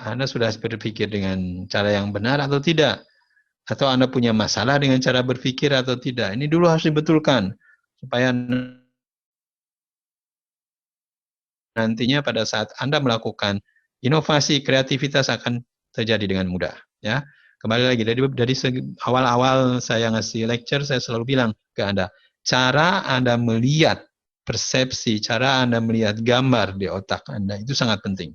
Anda sudah berpikir dengan cara yang benar atau tidak? Atau Anda punya masalah dengan cara berpikir atau tidak? Ini dulu harus dibetulkan supaya nantinya pada saat Anda melakukan inovasi, kreativitas akan terjadi dengan mudah. Ya, kembali lagi dari awal-awal saya ngasih lecture, saya selalu bilang ke Anda, cara Anda melihat persepsi, cara Anda melihat gambar di otak Anda itu sangat penting.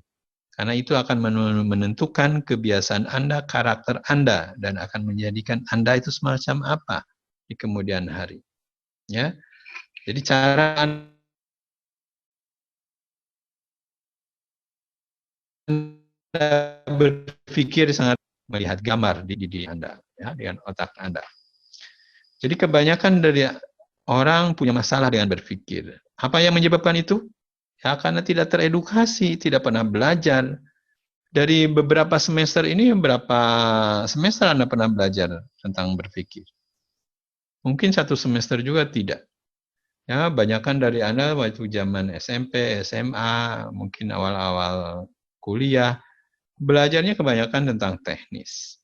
Karena itu akan menentukan kebiasaan Anda, karakter Anda, dan akan menjadikan Anda itu semacam apa di kemudian hari. Ya, jadi cara Anda berpikir sangat melihat gambar di diri Anda, ya, dengan otak Anda. Jadi kebanyakan dari orang punya masalah dengan berpikir. Apa yang menyebabkan itu? Ya, karena tidak teredukasi, tidak pernah belajar. Dari beberapa semester ini, berapa semester Anda pernah belajar tentang berpikir? Mungkin satu semester juga tidak. Ya, banyakkan dari Anda waktu zaman SMP, SMA, mungkin awal-awal kuliah, belajarnya kebanyakan tentang teknis.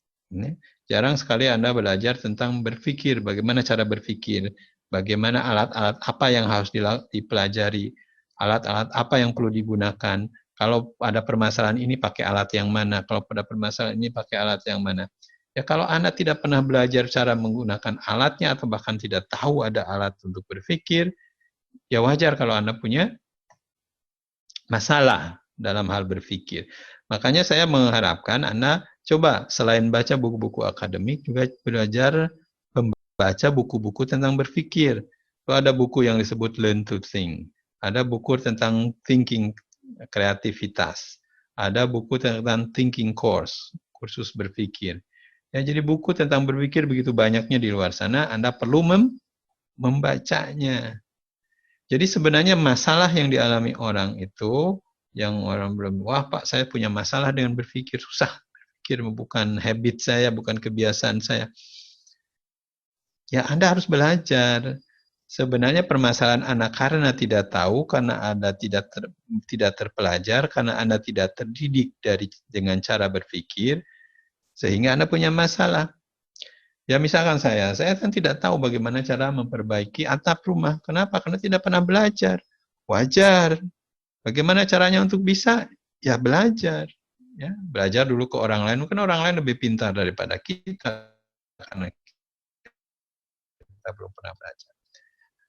Jarang sekali Anda belajar tentang berpikir, bagaimana cara berpikir, bagaimana alat-alat apa yang harus dipelajari, alat-alat apa yang perlu digunakan. Kalau ada permasalahan ini pakai alat yang mana, kalau pada permasalahan ini pakai alat yang mana. Ya kalau Anda tidak pernah belajar cara menggunakan alatnya atau bahkan tidak tahu ada alat untuk berpikir, ya wajar kalau Anda punya masalah dalam hal berpikir. Makanya saya mengharapkan Anda coba selain baca buku-buku akademik juga belajar membaca buku-buku tentang berpikir. Kalau ada buku yang disebut Learn to Think, ada buku tentang thinking kreativitas, ada buku tentang thinking course, kursus berpikir. Ya, jadi buku tentang berpikir begitu banyaknya di luar sana, Anda perlu membacanya. Jadi sebenarnya masalah yang dialami orang itu, yang orang belum, wah Pak saya punya masalah dengan berpikir, susah berpikir, bukan habit saya, bukan kebiasaan saya. Ya Anda harus belajar. Sebenarnya permasalahan Anda karena tidak tahu, karena Anda tidak terpelajar, karena Anda tidak terdidik dengan cara berpikir, sehingga Anda punya masalah. Ya misalkan saya kan tidak tahu bagaimana cara memperbaiki atap rumah. Kenapa? Karena tidak pernah belajar. Wajar. Bagaimana caranya untuk bisa? Ya belajar. Ya, belajar dulu ke orang lain. Mungkin orang lain lebih pintar daripada kita karena kita belum pernah belajar.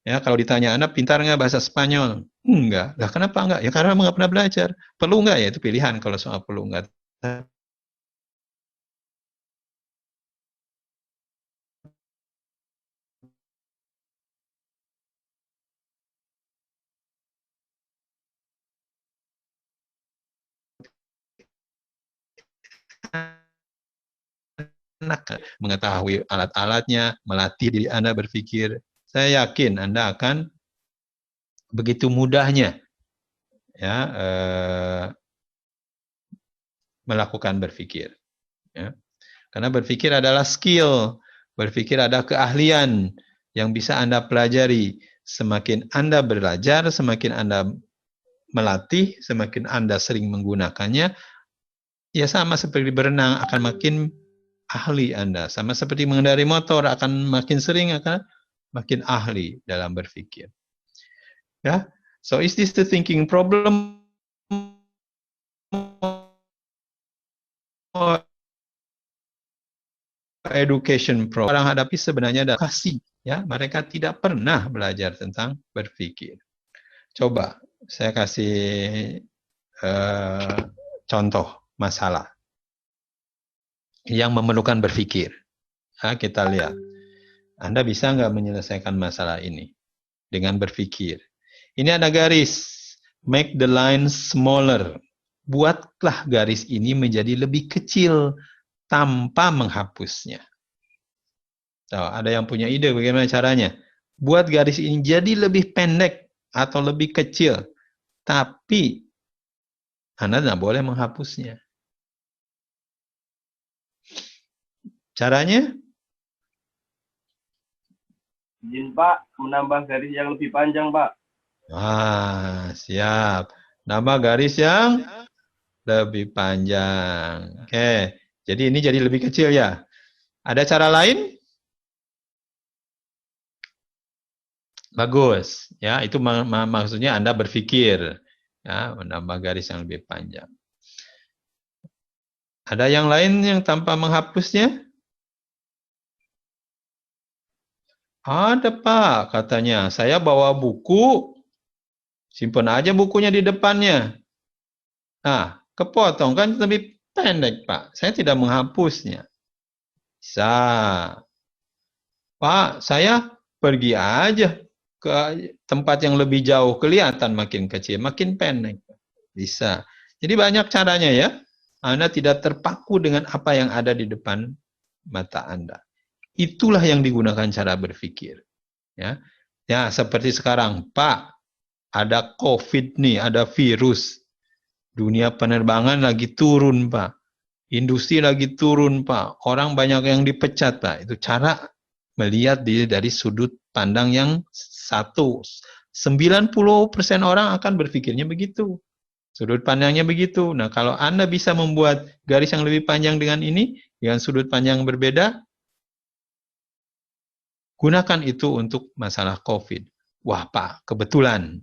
Ya, kalau ditanya Anda pintar nggak bahasa Spanyol? Enggak. Lah kenapa enggak? Ya karena nggak pernah belajar. Perlu nggak? Ya itu pilihan kalau soal perlu nggak. Anak mengetahui alat-alatnya, melatih diri Anda berpikir. Saya yakin Anda akan begitu mudahnya ya melakukan berpikir. Ya. Karena berpikir adalah skill, berpikir adalah keahlian yang bisa Anda pelajari. Semakin Anda belajar, semakin Anda melatih, semakin Anda sering menggunakannya, ya sama seperti berenang akan makin ahli Anda. Sama seperti mengendarai motor akan makin sering, akan makin ahli dalam berpikir. Ya, so is this the thinking problem or education problem? Orang hadapi sebenarnya ada kasih, ya, mereka tidak pernah belajar tentang berpikir. Coba saya kasih contoh masalah yang memerlukan berpikir. Nah, kita lihat, Anda bisa nggak menyelesaikan masalah ini dengan berpikir? Ini ada garis, make the line smaller. Buatlah garis ini menjadi lebih kecil tanpa menghapusnya. So, ada yang punya ide bagaimana caranya? Buat garis ini jadi lebih pendek atau lebih kecil, tapi Anda tidak boleh menghapusnya. Caranya? Izin Pak, menambah garis yang lebih panjang Pak. Siap. Nambah garis yang lebih panjang. Oke, jadi ini jadi lebih kecil ya. Ada cara lain? Bagus, ya. Itu maksudnya Anda berpikir, ya, menambah garis yang lebih panjang. Ada yang lain yang tanpa menghapusnya? Ada Pak, katanya. Saya bawa buku, simpan aja bukunya di depannya. Nah, kepotong kan lebih pendek Pak. Saya tidak menghapusnya. Bisa. Pak, saya pergi aja ke tempat yang lebih jauh, kelihatan makin kecil, makin pendek. Bisa. Jadi banyak caranya ya. Anda tidak terpaku dengan apa yang ada di depan mata Anda. Itulah yang digunakan cara berpikir. Ya, ya seperti sekarang, Pak, ada COVID nih, ada virus. Dunia penerbangan lagi turun, Pak. Industri lagi turun, Pak. Orang banyak yang dipecat, Pak. Itu cara melihat dari sudut pandang yang satu. 90% orang akan berpikirnya begitu. Sudut pandangnya begitu. Nah, kalau Anda bisa membuat garis yang lebih panjang dengan ini, dengan sudut pandang yang berbeda, gunakan itu untuk masalah COVID. Wah, Pak, kebetulan.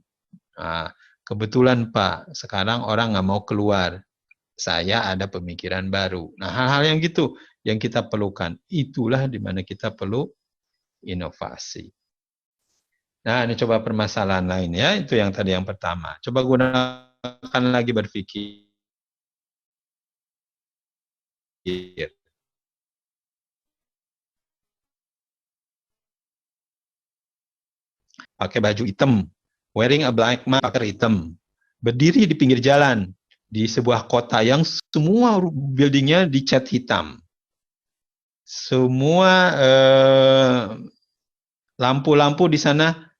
Nah, kebetulan, Pak, sekarang orang nggak mau keluar. Saya ada pemikiran baru. Nah, hal-hal yang gitu yang kita perlukan. Itulah di mana kita perlu inovasi. Nah, ini coba permasalahan lain ya. Itu yang tadi yang pertama. Coba gunakan lagi berpikir. Pakai baju hitam. Wearing a black mask, pakai hitam. Berdiri di pinggir jalan. Di sebuah kota yang semua buildingnya dicat hitam. Semua lampu-lampu di sana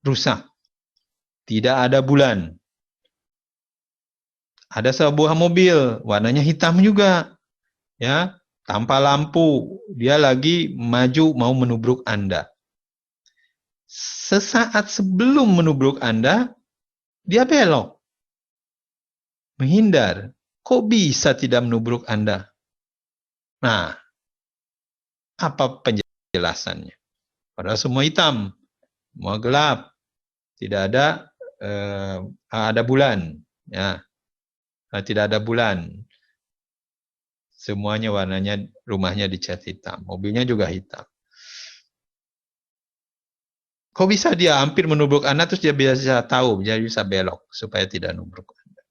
rusak. Tidak ada bulan. Ada sebuah mobil, warnanya hitam juga. Ya, tanpa lampu. Dia lagi maju mau menubruk Anda. Sesaat sebelum menubruk Anda, dia belok. Menghindar. Kok bisa tidak menubruk Anda? Nah, apa penjelasannya? Padahal semua hitam, semua gelap, tidak ada bulan, ya, tidak ada bulan. Semuanya warnanya, rumahnya dicat hitam, mobilnya juga hitam. Kok bisa dia hampir menubruk Anda, terus dia bisa tahu, dia bisa belok supaya tidak nubruk Anda?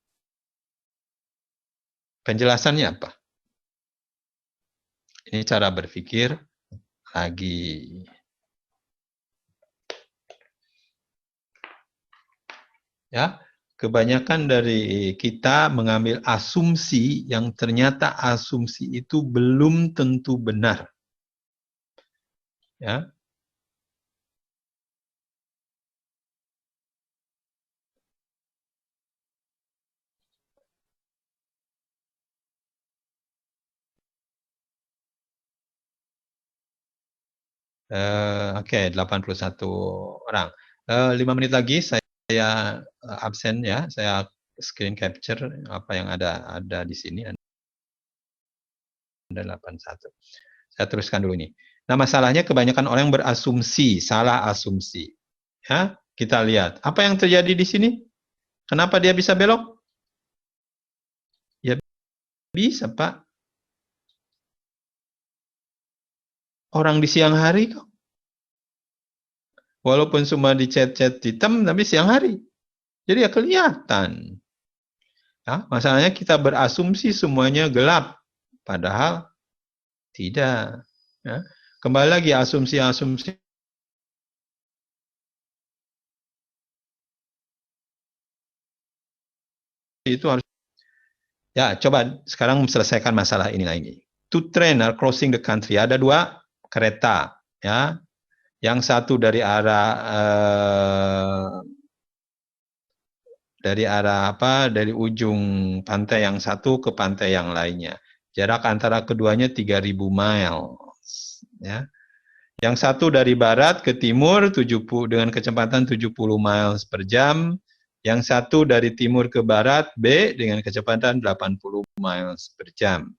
Penjelasannya apa? Ini cara berpikir lagi. Ya, kebanyakan dari kita mengambil asumsi yang ternyata asumsi itu belum tentu benar. Ya. Oke, 81 orang. 5 menit lagi saya absen ya, saya screen capture apa yang ada di sini. Ada 81. Saya teruskan dulu ini. Nah, masalahnya kebanyakan orang berasumsi, salah asumsi. Ya, kita lihat apa yang terjadi di sini. Kenapa dia bisa belok? Ya bisa, Pak. Orang di siang hari kok. Walaupun semua dicat-cat hitam, tapi siang hari. Jadi ya kelihatan. Ya, masalahnya kita berasumsi semuanya gelap. Padahal tidak. Ya. Kembali lagi asumsi-asumsi itu harus. Ya, coba sekarang selesaikan masalah ini lagi. Two train are crossing the country. Ada dua kereta. Ya, yang satu dari arah dari ujung pantai yang satu ke pantai yang lainnya. Jarak antara keduanya 3.000 miles. Ya. Yang satu dari barat ke timur 70 dengan kecepatan 70 miles per jam. Yang satu dari timur ke barat, B, dengan kecepatan 80 miles per jam.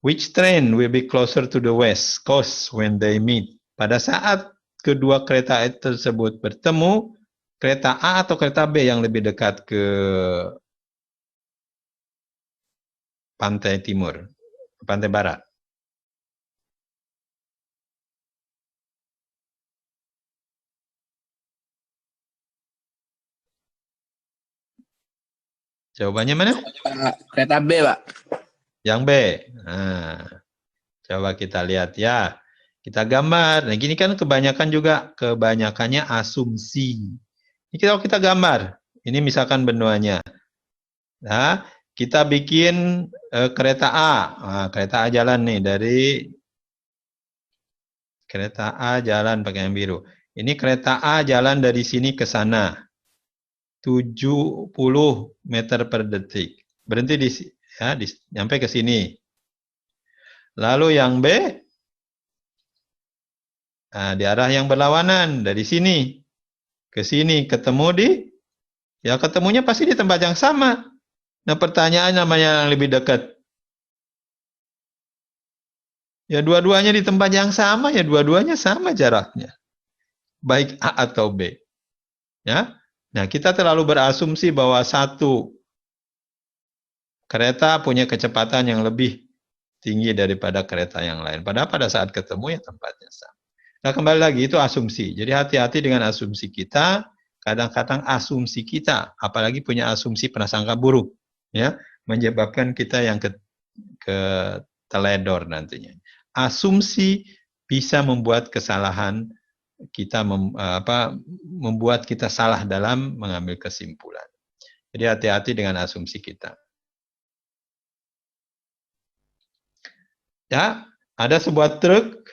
Which train will be closer to the west coast when they meet? Pada saat kedua kereta tersebut bertemu, kereta A atau kereta B yang lebih dekat ke pantai timur, pantai barat? Jawabannya mana? Kereta B, Pak. Yang B. Nah, coba kita lihat ya. Kita gambar. Nah, gini kan kebanyakannya asumsi. Ini kalau kita gambar. Ini misalkan benuanya. Nah, kita bikin kereta A. Nah, kereta A jalan nih dari kereta A jalan pakai yang biru. Ini kereta A jalan dari sini ke sana. 70 meter per detik. Berhenti nyampe ke sini. Lalu yang B, di arah yang berlawanan dari sini ke sini, ketemunya pasti di tempat yang sama. Nah, pertanyaan namanya yang lebih dekat. Ya dua-duanya di tempat yang sama, ya dua-duanya sama jaraknya. Baik A atau B. Ya. Nah, kita terlalu berasumsi bahwa satu kereta punya kecepatan yang lebih tinggi daripada kereta yang lain. Padahal pada saat ketemu ya tempatnya sama. Nah, kembali lagi itu asumsi. Jadi hati-hati dengan asumsi kita. Kadang-kadang asumsi kita, apalagi punya asumsi prasangka buruk, ya, menyebabkan kita yang ke teledor nantinya. Asumsi bisa membuat kesalahan kita, membuat kita salah dalam mengambil kesimpulan. Jadi hati-hati dengan asumsi kita. Ya, ada sebuah truk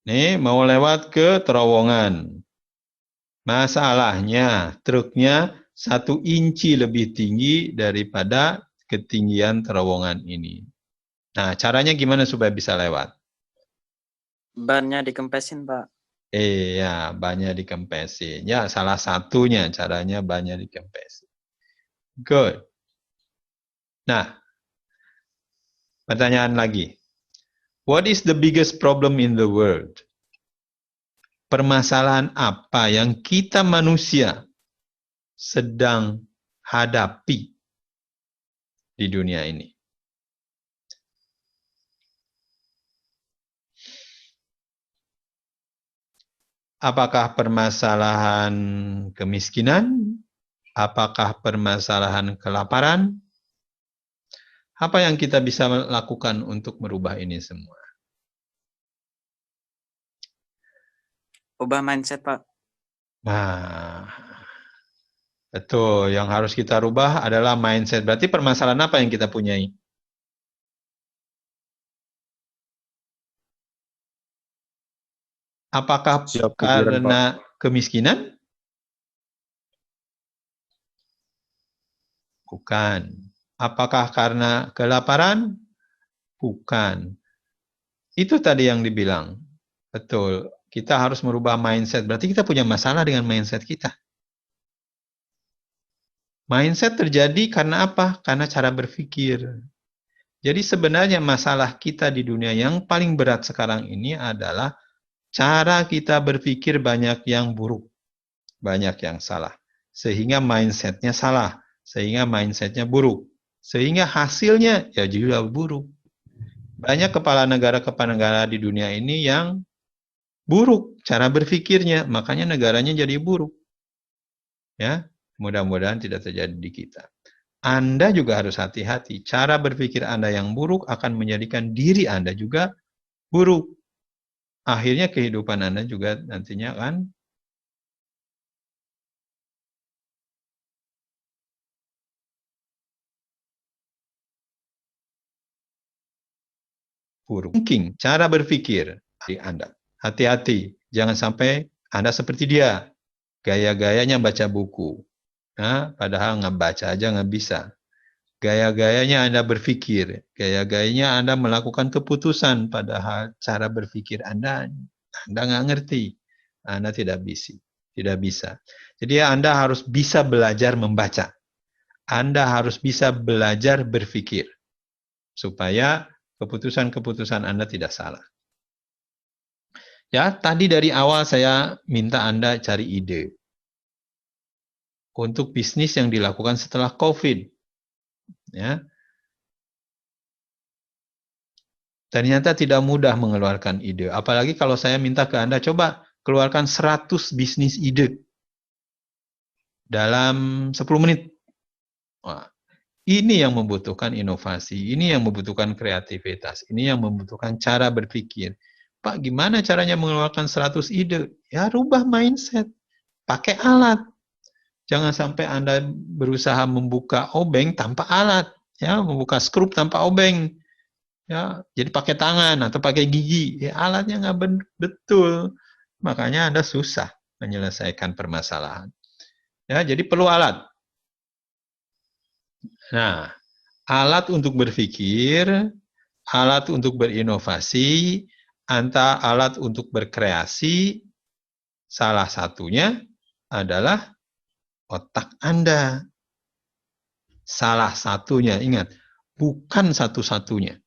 nih mau lewat ke terowongan. Masalahnya truknya 1 inci lebih tinggi daripada ketinggian terowongan ini. Nah, caranya gimana supaya bisa lewat? Bannya dikempesin, Pak. Ya, bannya dikempesin. Ya, salah satunya caranya bannya dikempesin. Good. Nah, pertanyaan lagi. What is the biggest problem in the world? Permasalahan apa yang kita manusia sedang hadapi di dunia ini? Apakah permasalahan kemiskinan? Apakah permasalahan kelaparan? Apa yang kita bisa lakukan untuk merubah ini semua? Ubah mindset, Pak. Nah, betul. Yang harus kita rubah adalah mindset. Berarti permasalahan apa yang kita punyai? Apakah karena kemiskinan? Bukan. Apakah karena kelaparan? Bukan. Itu tadi yang dibilang. Betul. Kita harus merubah mindset. Berarti kita punya masalah dengan mindset kita. Mindset terjadi karena apa? Karena cara berpikir. Jadi sebenarnya masalah kita di dunia yang paling berat sekarang ini adalah cara kita berpikir banyak yang buruk. Banyak yang salah. Sehingga mindsetnya salah. Sehingga mindsetnya buruk. Sehingga hasilnya ya juga buruk. Banyak kepala negara di dunia ini yang buruk cara berpikirnya, makanya negaranya jadi buruk. Ya, mudah-mudahan tidak terjadi di kita. Anda juga harus hati-hati. Cara berpikir Anda yang buruk akan menjadikan diri Anda juga buruk. Akhirnya kehidupan Anda juga nantinya akan buruk. Mungkin cara berpikir di Anda. Hati-hati, jangan sampai Anda seperti dia. Gaya-gayanya baca buku. Nah, padahal nggak baca aja nggak bisa. Gaya-gayanya Anda berpikir. Gaya-gayanya Anda melakukan keputusan. Padahal cara berpikir Anda nggak ngerti. Anda tidak bisa. Jadi Anda harus bisa belajar membaca. Anda harus bisa belajar berpikir. Supaya keputusan-keputusan Anda tidak salah. Ya, tadi dari awal saya minta Anda cari ide. Untuk bisnis yang dilakukan setelah COVID. Ya. Ternyata tidak mudah mengeluarkan ide. Apalagi kalau saya minta ke Anda, coba keluarkan 100 bisnis ide dalam 10 menit. Wah, ini yang membutuhkan inovasi, ini yang membutuhkan kreativitas, ini yang membutuhkan cara berpikir. Pak, gimana caranya mengeluarkan 100 ide? Ya, rubah mindset. Pakai alat. Jangan sampai Anda berusaha membuka obeng tanpa alat, ya, membuka skrup tanpa obeng, ya, jadi pakai tangan atau pakai gigi, ya, alatnya nggak betul, makanya Anda susah menyelesaikan permasalahan. Ya, jadi perlu alat. Nah, alat untuk berpikir, alat untuk berinovasi, alat untuk berkreasi, salah satunya adalah otak Anda. Salah satunya, ingat, bukan satu-satunya.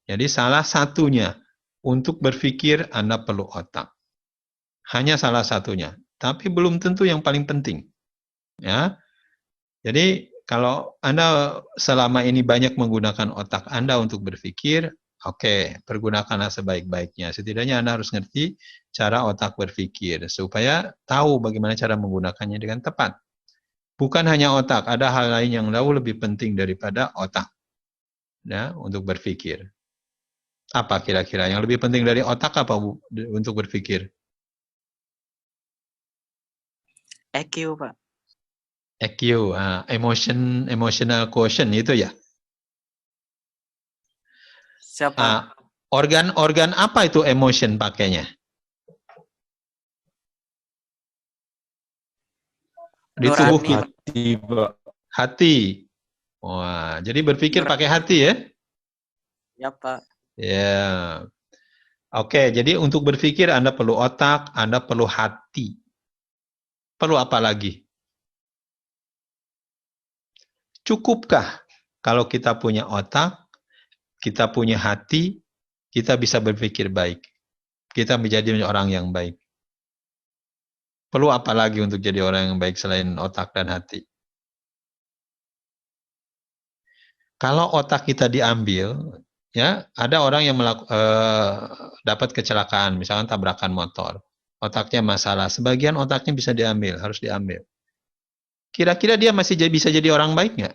Jadi salah satunya, untuk berpikir Anda perlu otak. Hanya salah satunya, tapi belum tentu yang paling penting. Ya. Jadi kalau Anda selama ini banyak menggunakan otak Anda untuk berpikir, oke, pergunakanlah sebaik-baiknya. Setidaknya Anda harus ngerti cara otak berpikir, supaya tahu bagaimana cara menggunakannya dengan tepat. Bukan hanya otak, ada hal lain yang jauh lebih penting daripada otak, ya, untuk berpikir. Apa kira-kira yang lebih penting dari otak apa untuk berpikir? EQ, Pak. EQ, emotional quotient itu ya. Siapa? Organ apa itu emotion pakainya? Di tubuh kita. Hati, Pak. Hati. Wah, jadi berpikir pakai hati ya? Ya, Pak. Ya. Oke, jadi untuk berpikir Anda perlu otak, Anda perlu hati. Perlu apa lagi? Cukupkah kalau kita punya otak, kita punya hati, kita bisa berpikir baik? Kita menjadi orang yang baik. Perlu apa lagi untuk jadi orang yang baik selain otak dan hati? Kalau otak kita diambil, ya, ada orang yang dapat kecelakaan, misalkan tabrakan motor. Otaknya masalah, sebagian otaknya bisa diambil, harus diambil. Kira-kira dia masih bisa jadi orang baik nggak?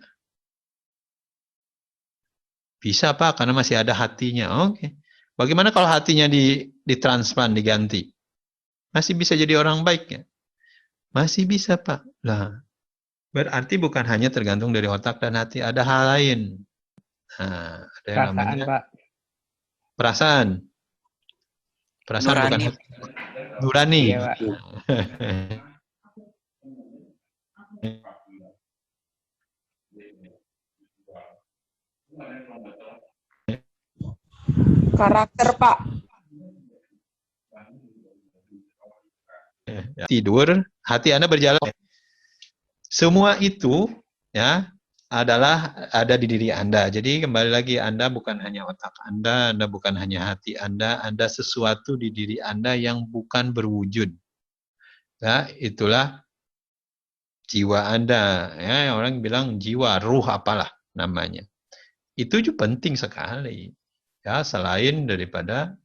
Bisa, Pak, karena masih ada hatinya. Oke. Bagaimana kalau hatinya ditransplant, diganti? Masih bisa jadi orang baik nggak? Masih bisa, Pak. Nah, berarti bukan hanya tergantung dari otak dan hati, ada hal lain. Nah, ada yang Perasaan, namanya Pak. perasaan. Perasaan Nurani. bukan hati. Nurani. Iya, Pak. Karakter, Pak. Tidur, hati Anda berjalan. Semua itu, ya, adalah ada di diri Anda. Jadi kembali lagi, Anda bukan hanya otak Anda bukan hanya hati Anda, ada sesuatu di diri Anda yang bukan berwujud. Ya, itulah jiwa Anda. Ya, orang bilang jiwa, ruh apalah namanya. Itu juga penting sekali. Ya, selain daripada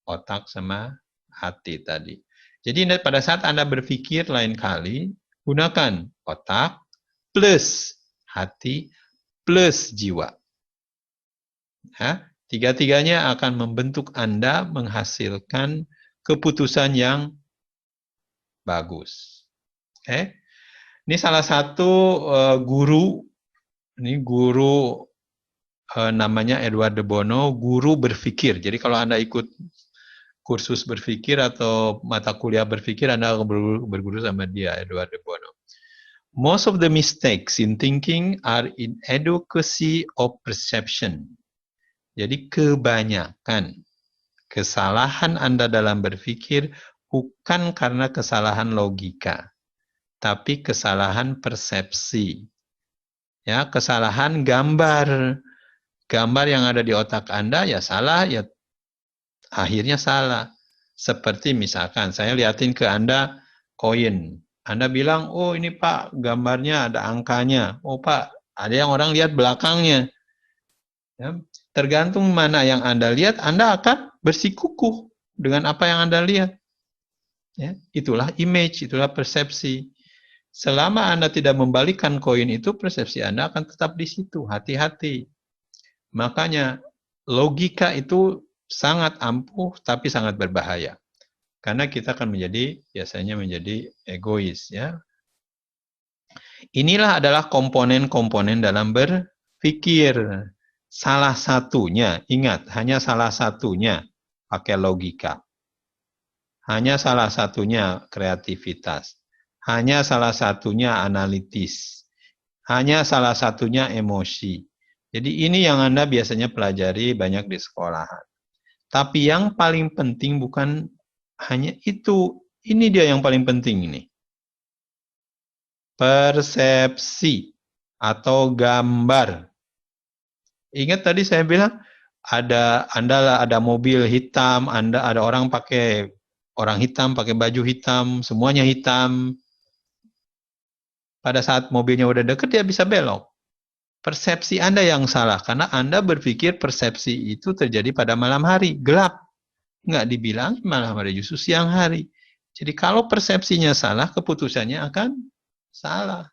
otak sama hati tadi. Jadi pada saat Anda berpikir lain kali, gunakan otak plus hati plus jiwa. Ya, tiga-tiganya akan membentuk Anda menghasilkan keputusan yang bagus. Oke. Ini salah satu guru, ini guru namanya Edward de Bono, guru berpikir. Jadi kalau Anda ikut kursus berpikir atau mata kuliah berpikir, Anda akan berguru sama dia, Edward de Bono. Most of the mistakes in thinking are inadequacy of perception. Jadi kebanyakan kesalahan Anda dalam berpikir bukan karena kesalahan logika, tapi kesalahan persepsi. Ya, kesalahan gambar. Gambar yang ada di otak Anda ya salah, ya akhirnya salah. Seperti misalkan saya liatin ke Anda koin. Anda bilang, oh ini Pak, gambarnya ada angkanya. Oh Pak, ada yang orang lihat belakangnya. Ya, tergantung mana yang Anda lihat, Anda akan bersikukuh dengan apa yang Anda lihat. Ya, itulah image, itulah persepsi. Selama Anda tidak membalikkan koin itu, persepsi Anda akan tetap di situ. Hati-hati. Makanya logika itu sangat ampuh tapi sangat berbahaya. Karena kita akan biasanya menjadi egois, ya. Inilah adalah komponen-komponen dalam berpikir. Salah satunya, ingat, hanya salah satunya pakai logika. Hanya salah satunya kreativitas. Hanya salah satunya analitis. Hanya salah satunya emosi. Jadi ini yang Anda biasanya pelajari banyak di sekolahan. Tapi yang paling penting bukan hanya itu. Ini dia yang paling penting ini. Persepsi atau gambar. Ingat tadi saya bilang Anda ada mobil hitam, ada orang hitam pakai baju hitam, semuanya hitam. Pada saat mobilnya udah deket dia bisa belok. Persepsi Anda yang salah karena Anda berpikir persepsi itu terjadi pada malam hari, gelap. Nggak dibilang malam hari, justru siang hari. Jadi kalau persepsinya salah, keputusannya akan salah.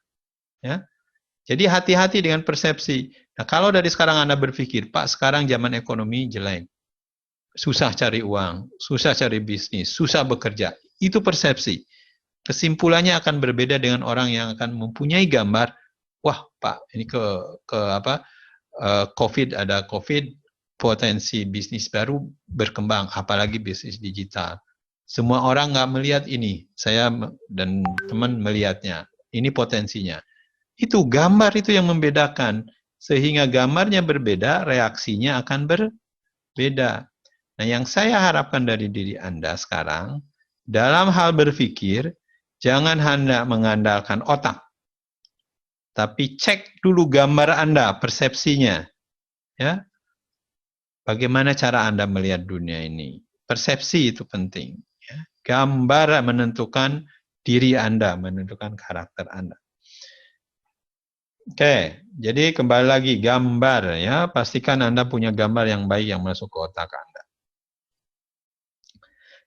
Ya. Jadi hati-hati dengan persepsi. Nah, kalau dari sekarang Anda berpikir, Pak, sekarang zaman ekonomi jelek. Susah cari uang, susah cari bisnis, susah bekerja. Itu persepsi. Kesimpulannya akan berbeda dengan orang yang akan mempunyai gambar, wah, Pak, ini COVID, ada COVID, potensi bisnis baru berkembang, apalagi bisnis digital. Semua orang nggak melihat ini, saya dan teman melihatnya. Ini potensinya. Itu gambar itu yang membedakan. Sehingga gambarnya berbeda, reaksinya akan berbeda. Nah, yang saya harapkan dari diri Anda sekarang, dalam hal berpikir, jangan Anda mengandalkan otak. Tapi cek dulu gambar Anda, persepsinya. Ya. Bagaimana cara Anda melihat dunia ini? Persepsi itu penting. Ya. Gambar menentukan diri Anda, menentukan karakter Anda. Oke, jadi kembali lagi gambar ya, pastikan Anda punya gambar yang baik yang masuk ke otak Anda.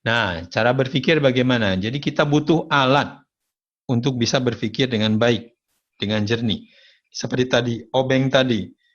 Nah, cara berpikir bagaimana? Jadi kita butuh alat untuk bisa berpikir dengan baik, dengan jernih. Seperti tadi, obeng tadi.